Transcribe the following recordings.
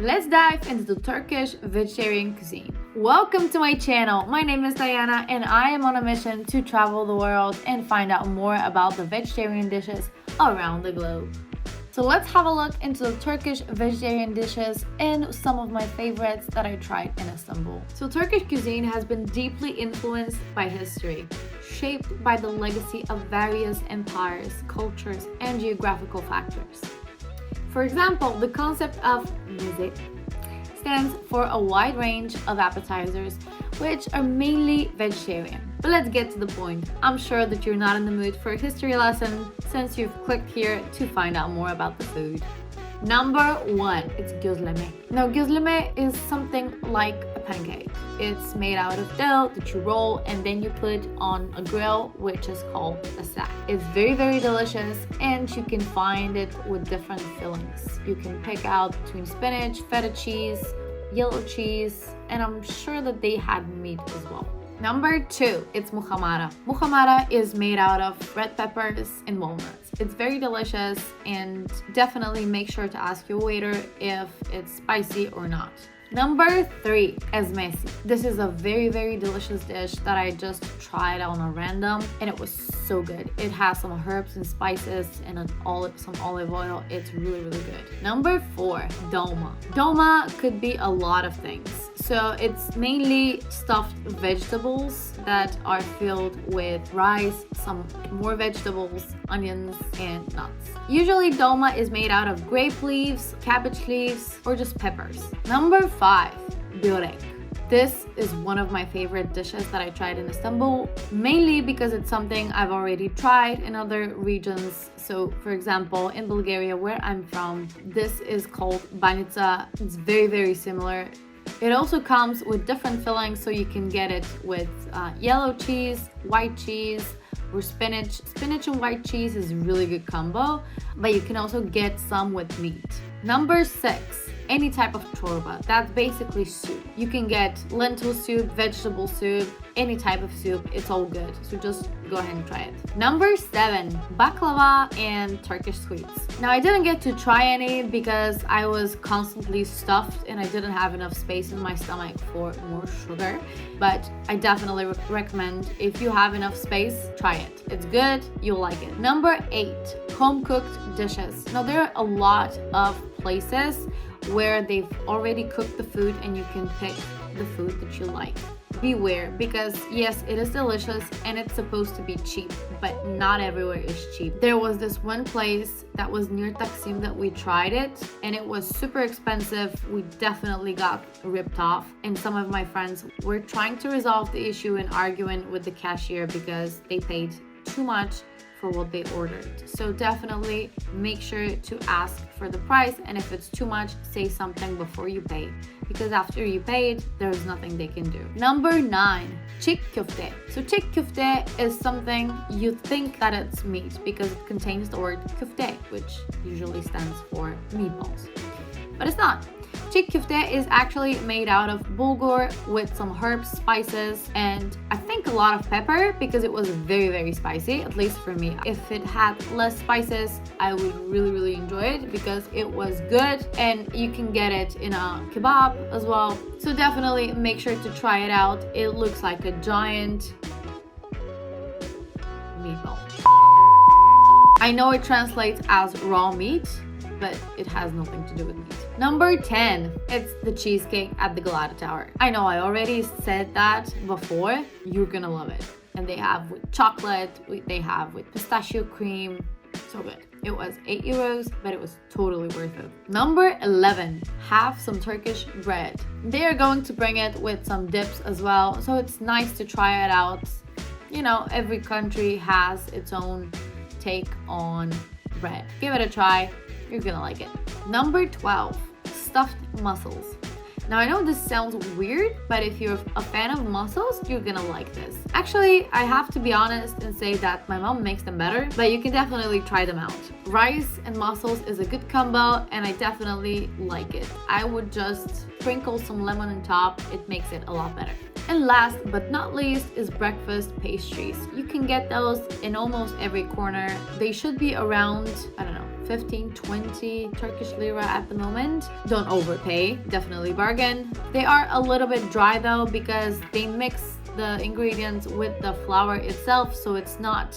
Let's dive into the Turkish vegetarian cuisine. Welcome to my channel. My name is Diana and I am on a mission to travel the world and find out more about the vegetarian dishes around the globe. So let's have a look into the Turkish vegetarian dishes and some of my favorites that I tried in Istanbul. So Turkish cuisine has been deeply influenced by history, shaped by the legacy of various empires, cultures, and geographical factors. For example, the concept of meze stands for a wide range of appetizers, which are mainly vegetarian. But let's get to the point. I'm sure that you're not in the mood for a history lesson since you've clicked here to find out more about the food. Number 1, it's gözleme. Now, gözleme is something like a pancake. It's made out of dough that you roll and then you put on a grill, which is called a sack. It's very, very delicious and you can find it with different fillings. You can pick out between spinach, feta cheese, yellow cheese, and I'm sure that they had meat as well. Number 2, it's muhammara. Muhammara is made out of red peppers and walnuts. It's very delicious and definitely make sure to ask your waiter if it's spicy or not. Number 3, ezmesi. This is a very, very delicious dish that I just tried on a random and it was so good. It has some herbs and spices and some olive oil. It's really, really good. Number 4, dolma. Dolma could be a lot of things. So it's mainly stuffed vegetables that are filled with rice, some more vegetables, onions, and nuts. Usually dolma is made out of grape leaves, cabbage leaves, or just peppers. Number 5, börek. This is one of my favorite dishes that I tried in Istanbul, mainly because it's something I've already tried in other regions. So, for example, in Bulgaria, where I'm from, this is called banica. It's very, very similar. It also comes with different fillings, so you can get it with yellow cheese, white cheese, or spinach. Spinach and white cheese is a really good combo, but you can also get some with meat. Number 6, any type of chorba. That's basically soup. You can get lentil soup, vegetable soup, any type of soup. It's all good. So just go ahead and try it. Number 7, baklava and Turkish sweets. Now, I didn't get to try any because I was constantly stuffed and I didn't have enough space in my stomach for more sugar. But I definitely recommend, if you have enough space, try it. It's good. You'll like it. Number 8, home-cooked dishes. Now, there are a lot of places where they've already cooked the food and you can pick the food that you like. Beware, because yes, it is delicious and it's supposed to be cheap, but not everywhere is cheap. There was this one place that was near Taksim that we tried it and it was super expensive. We definitely got ripped off, and some of my friends were trying to resolve the issue and arguing with the cashier because they paid too much for what they ordered. So definitely make sure to ask for the price, and if it's too much, say something before you pay, because after you paid, there's nothing they can do. Number 9, çiğ köfte. So çiğ köfte is something you think that it's meat because it contains the word köfte, which usually stands for meatballs, but it's not. Çiğ köfte is actually made out of bulgur with some herbs, spices, and I think a lot of pepper because it was very, very spicy, at least for me. If it had less spices, I would really, really enjoy it because it was good, and you can get it in a kebab as well. So definitely make sure to try it out. It looks like a giant meatball. I know it translates as raw meat, but it has nothing to do with meat. Number 10, it's the cheesecake at the Galata Tower. I know I already said that before. You're gonna love it. And they have with chocolate, they have with pistachio cream. So good. It was 8 euros, but it was totally worth it. Number 11, have some Turkish bread. They are going to bring it with some dips as well, so it's nice to try it out. You know, every country has its own take on bread. Give it a try. You're gonna like it. Number 12, stuffed mussels. Now, I know this sounds weird, but if you're a fan of mussels, you're gonna like this. Actually, I have to be honest and say that my mom makes them better, but you can definitely try them out. Rice and mussels is a good combo, and I definitely like it. I would just sprinkle some lemon on top. It makes it a lot better. And last but not least is breakfast pastries. You can get those in almost every corner. They should be around, I don't know, 15, 20 Turkish lira at the moment. Don't overpay, definitely bargain. They are a little bit dry though because they mix the ingredients with the flour itself, so it's not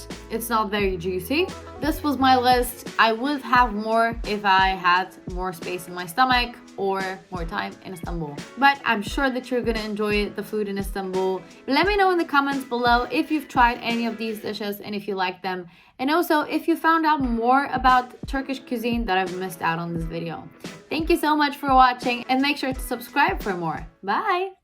very juicy. This was my list. I would have more if I had more space in my stomach or more time in Istanbul, but I'm sure that you're gonna enjoy the food in Istanbul. Let me know in the comments below if you've tried any of these dishes and if you like them, and also if you found out more about Turkish cuisine that I've missed out on this video. Thank you so much for watching, and make sure to subscribe for more. Bye!